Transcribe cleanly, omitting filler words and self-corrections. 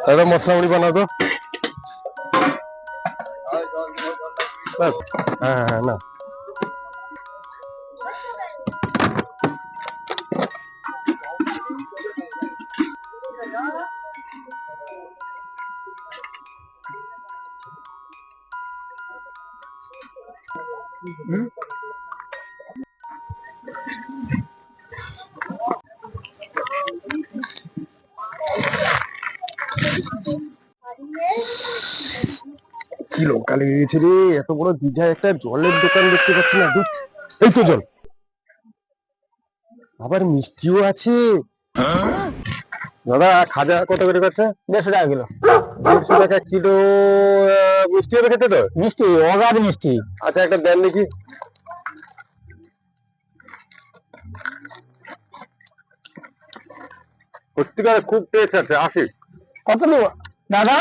দাদা মশলা মুড়ি বানাও তো। ব্যাস। হ্যাঁ হ্যাঁ না কি লঙ্কা লেগে গেছে রে, এত বড় দীঘায় একটা জলের দোকান দেখতে পাচ্ছি না। ধুৎ, এই তো জল, আবার মিষ্টিও আছে। দাদা খাজা কত করে করছে? 150 টাকা কিলো। 150 টাকা কিলো। মিষ্টি হবে খেতে তো? মিষ্টি অগাধ মিষ্টি। আচ্ছা একটা দেন দেখি। সত্যিকার খুব টেস্ট আছে, আসি। কত নেব দাদা?